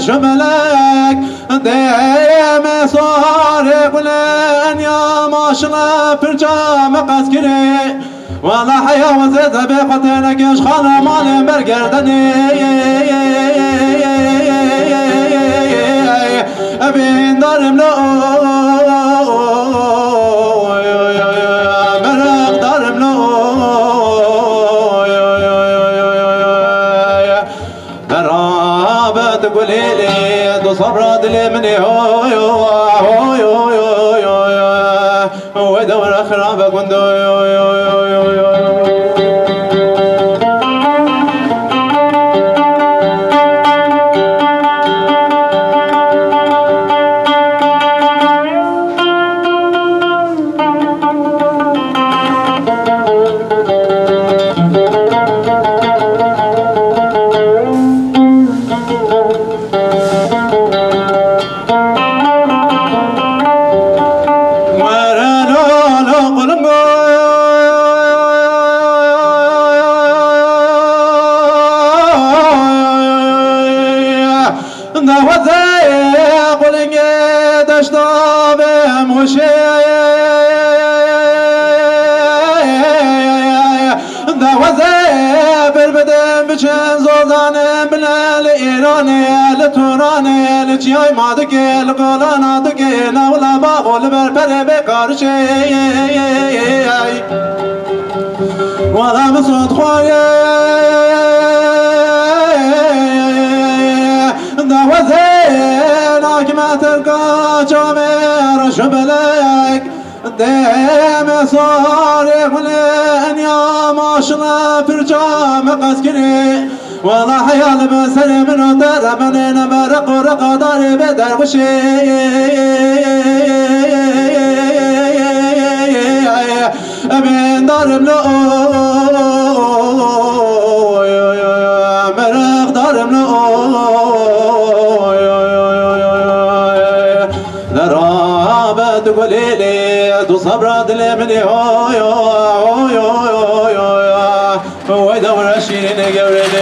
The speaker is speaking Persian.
شملك ديم صار قلن يا ماشنا برجام قسكري والله حيا وزيد بقتلك ايش خانا مال برقردني ابين دارم لو مرق دارم لو درابة تقولي لي دو صبرات لي مني هوي هوي هوي هوي ودور خرابة قندو جای مادگی لقانا دگی نولا باغول برپر بکارشی ولا مسود خوی دوازین آکمت القاچامر شبلک دیم صاری قلن یا ماشنا پرجام قسکری والله حيال بسر من در من نمرق ورق دار بدر وشي أبين دار ملو مرق دار ملو درابة تقولي لي دو صبرات لي مني هو ويدور الشيرين قوري